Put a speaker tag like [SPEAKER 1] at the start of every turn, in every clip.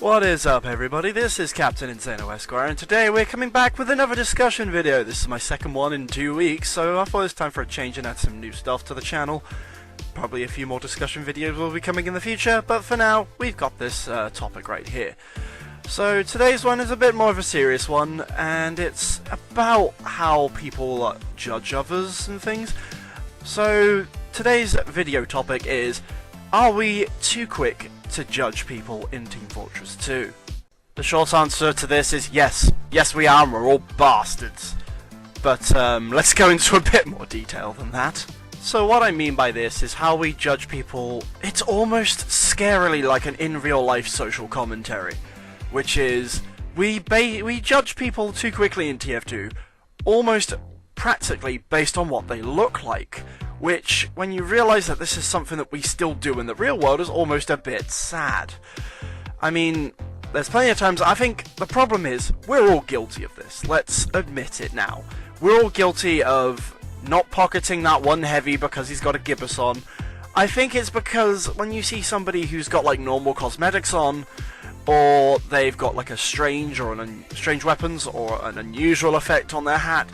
[SPEAKER 1] What is up, everybody? This is Captain Inn-Zhano Esquire, and today we're coming back with another discussion video. This is my second one in 2 weeks, so I thought it was time for a change and add some new stuff to the channel. Probably a few more discussion videos will be coming in the future, but for now, we've got this topic right here. So today's one is a bit more of a serious one, and it's about how people judge others and things. So today's video topic is, are we too quick to judge people in Team Fortress 2? The short answer to this is yes. Yes we are, and we're all bastards. But let's go into a bit more detail than that. So what I mean by this is how we judge people. It's almost scarily like an in real life social commentary, which is we judge people too quickly in TF2, almost practically based on what they look like. Which, when you realise that this is something that we still do in the real world, is almost a bit sad. I mean, there's plenty of times. I think the problem is we're all guilty of this. Let's admit it now. We're all guilty of not pocketing that one heavy because he's got a gibbous on. I think it's because when you see somebody who's got like normal cosmetics on, or they've got like a strange weapons or an unusual effect on their hat,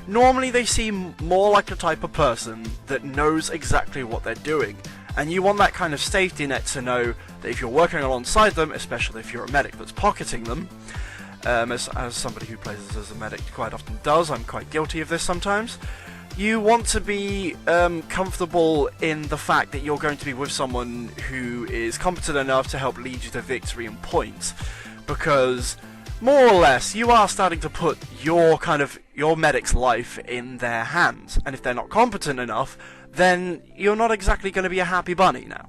[SPEAKER 1] normally they seem more like the type of person that knows exactly what they're doing, and you want that kind of safety net to know that if you're working alongside them, especially if you're a medic that's pocketing them, as somebody who plays as a medic quite often does, I'm quite guilty of this sometimes, you want to be comfortable in the fact that you're going to be with someone who is competent enough to help lead you to victory and points, because more or less, you are starting to put your medic's life in their hands, and if they're not competent enough, then you're not exactly going to be a happy bunny now.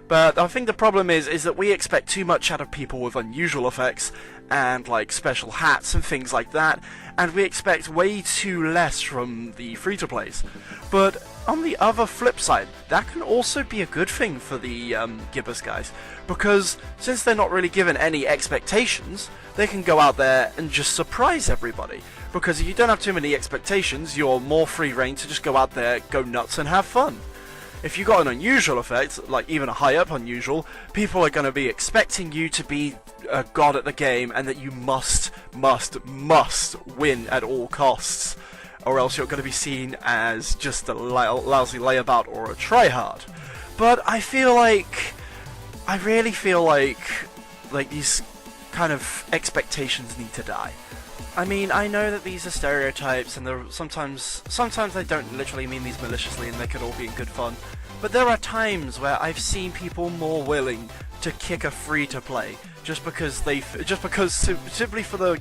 [SPEAKER 1] But I think the problem is that we expect too much out of people with unusual effects, and like special hats and things like that, and we expect way too less from the free-to-plays. But on the other flip side, that can also be a good thing for the gibbous guys, because since they're not really given any expectations, they can go out there and just surprise everybody. Because if you don't have too many expectations, you're more free reign to just go out there, go nuts and have fun. If you've got an unusual effect, like even a high up unusual, people are going to be expecting you to be a god at the game, and that you must win at all costs, or else you're going to be seen as just a lousy layabout or a tryhard. But I really feel like these kind of expectations need to die. I mean, I know that these are stereotypes, and sometimes they don't literally mean these maliciously, and they could all be in good fun. But there are times where I've seen people more willing to kick a free-to-play simply for the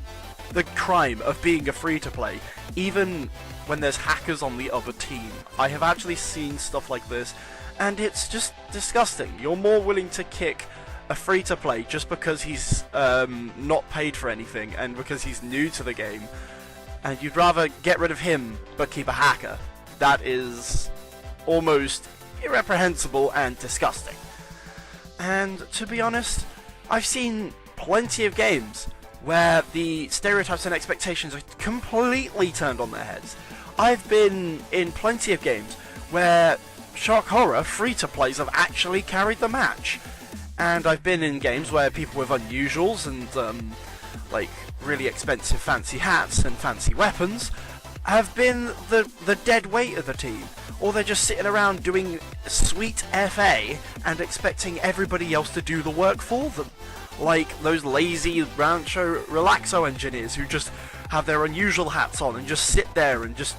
[SPEAKER 1] crime of being a free-to-play, even when there's hackers on the other team. I have actually seen stuff like this, and it's just disgusting. You're more willing to kick a free-to-play just because he's not paid for anything and because he's new to the game, and you'd rather get rid of him but keep a hacker. That is almost irreprehensible and disgusting. And to be honest, I've seen plenty of games where the stereotypes and expectations are completely turned on their heads. I've been in plenty of games where shock horror free-to-plays have actually carried the match. And I've been in games where people with unusuals and like really expensive fancy hats and fancy weapons have been the dead weight of the team, or they're just sitting around doing sweet FA and expecting everybody else to do the work for them, like those lazy Rancho Relaxo engineers who just have their unusual hats on and just sit there and just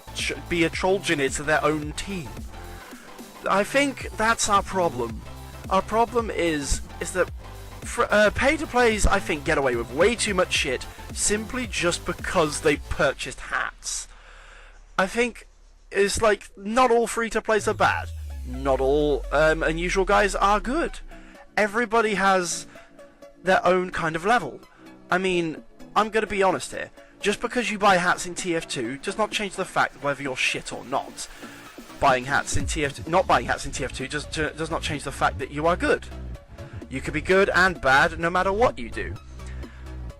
[SPEAKER 1] be a troll engineer to their own team. I think that's our problem. Our problem is that pay-to-plays, I think, get away with way too much shit simply just because they purchased hats. I think it's like, not all free-to-plays are bad. Not all unusual guys are good. Everybody has their own kind of level. I mean, I'm going to be honest here. Just because you buy hats in TF2 does not change the fact whether you're shit or not. Not buying hats in TF2 does not change the fact that you are good. You could be good and bad no matter what you do.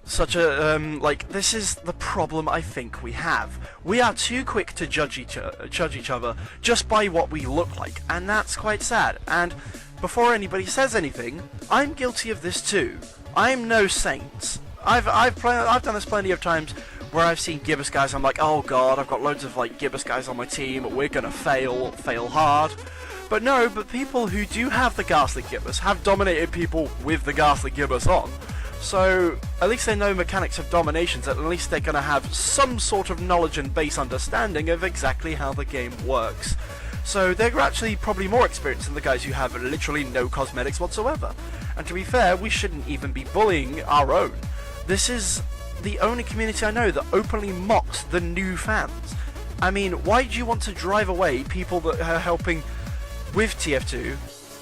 [SPEAKER 1] This is the problem I think we have. We are too quick to judge each other just by what we look like, and that's quite sad. And before anybody says anything, I'm guilty of this too. I'm no saint. I've done this plenty of times where I've seen Gibbous guys, I'm like, oh god, I've got loads of like Gibbous guys on my team, we're gonna fail hard. But no, but people who do have the Ghastly Gibbous have dominated people with the Ghastly Gibbous on. So, at least they know mechanics of dominations, at least they're gonna have some sort of knowledge and base understanding of exactly how the game works. So they're actually probably more experienced than the guys who have literally no cosmetics whatsoever. And to be fair, we shouldn't even be bullying our own. This is the only community I know that openly mocks the new fans. I mean, why do you want to drive away people that are helping with TF2,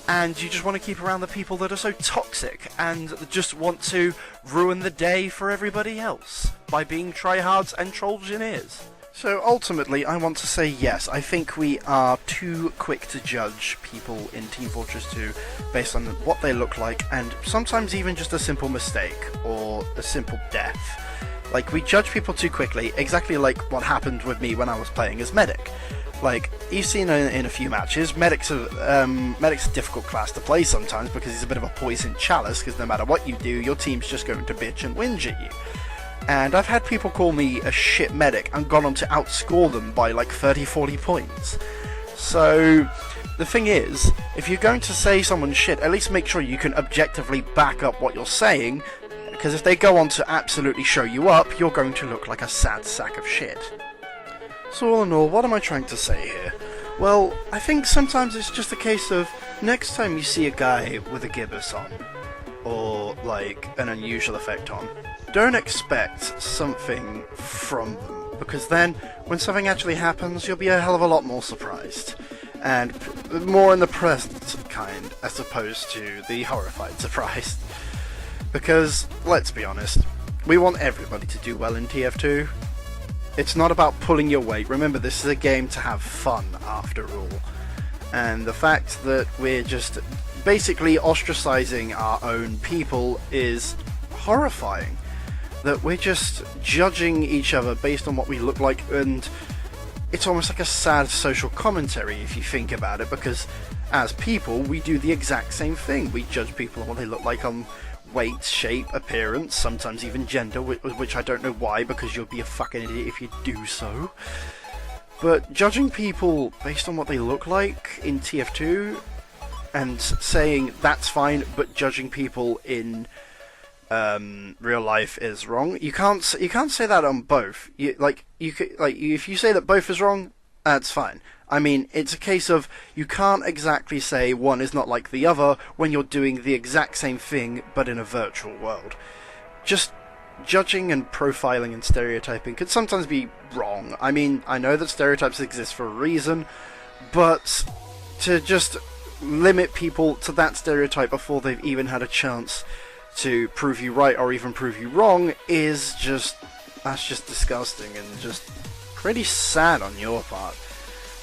[SPEAKER 1] and you just want to keep around the people that are so toxic and just want to ruin the day for everybody else by being tryhards and troll-engineers? So ultimately, I want to say yes, I think we are too quick to judge people in Team Fortress 2 based on what they look like, and sometimes even just a simple mistake or a simple death. Like, we judge people too quickly, exactly like what happened with me when I was playing as Medic. Like, you've seen in a few matches, Medic's a difficult class to play sometimes because he's a bit of a poison chalice, because no matter what you do, your team's just going to bitch and whinge at you. And I've had people call me a shit medic and gone on to outscore them by like 30-40 points. So, the thing is, if you're going to say someone's shit, at least make sure you can objectively back up what you're saying, because if they go on to absolutely show you up, you're going to look like a sad sack of shit. So all in all, what am I trying to say here? Well, I think sometimes it's just a case of, next time you see a guy with a gibbous on, or like an unusual effect on, don't expect something from them, because then, when something actually happens, you'll be a hell of a lot more surprised. And more in the present kind, as opposed to the horrified surprise. Because, let's be honest, we want everybody to do well in TF2. It's not about pulling your weight. Remember, this is a game to have fun, after all. And the fact that we're just basically ostracizing our own people is horrifying. That we're just judging each other based on what we look like, and it's almost like a sad social commentary if you think about it, because as people, we do the exact same thing. We judge people on what they look like on weight, shape, appearance, sometimes even gender, which I don't know why, because you'll be a fucking idiot if you do so. But judging people based on what they look like in TF2 and saying that's fine, but judging people in real life is wrong. You can't say that on both. If you say that both is wrong, that's fine. I mean, it's a case of you can't exactly say one is not like the other when you're doing the exact same thing but in a virtual world. Just judging and profiling and stereotyping could sometimes be wrong. I mean, I know that stereotypes exist for a reason, but to just limit people to that stereotype before they've even had a chance to prove you right or even prove you wrong that's just disgusting and just pretty sad on your part.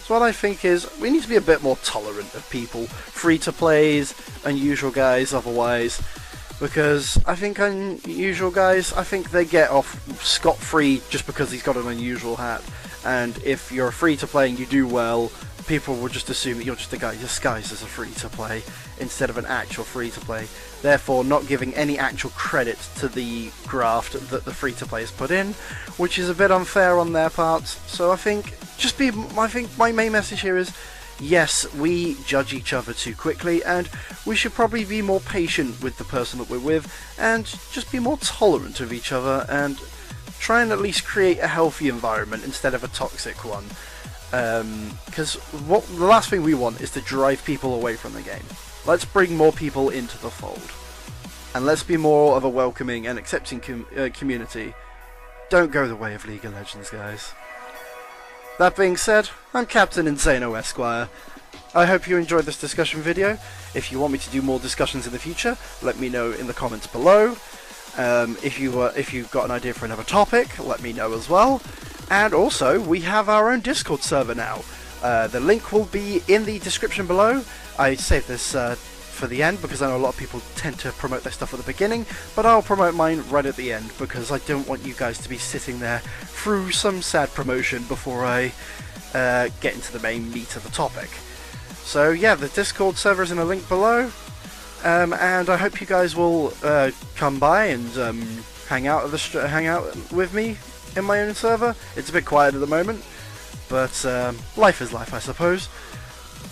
[SPEAKER 1] So what I think is, we need to be a bit more tolerant of people, free-to-plays, unusual guys otherwise, because I think unusual guys, I think they get off scot-free just because he's got an unusual hat, and if you're free-to-play and you do well, people will just assume that you're just a guy disguised as a free-to-play instead of an actual free-to-play, therefore not giving any actual credit to the graft that the free-to-play has put in, which is a bit unfair on their part. So I think my main message here is, yes, we judge each other too quickly, and we should probably be more patient with the person that we're with, and just be more tolerant of each other, and try and at least create a healthy environment instead of a toxic one. Because the last thing we want is to drive people away from the game. Let's bring more people into the fold. And let's be more of a welcoming and accepting community. Don't go the way of League of Legends, guys. That being said, I'm Captain Inn-Zhano Esquire. I hope you enjoyed this discussion video. If you want me to do more discussions in the future, let me know in the comments below. If you've got an idea for another topic, let me know as well. And also, we have our own Discord server now. The link will be in the description below. I saved this for the end because I know a lot of people tend to promote their stuff at the beginning, but I'll promote mine right at the end because I don't want you guys to be sitting there through some sad promotion before I get into the main meat of the topic. So yeah, the Discord server is in a link below, and I hope you guys will come by and hang out with me in my own server. It's a bit quiet at the moment, but life is life, I suppose.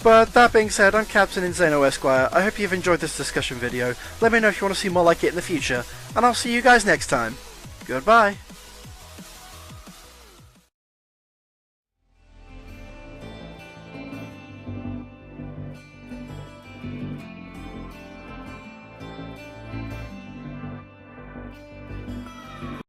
[SPEAKER 1] But that being said, I'm Captain Inn-Zhano Esquire. I hope you've enjoyed this discussion video. Let me know if you want to see more like it in the future, and I'll see you guys next time. Goodbye.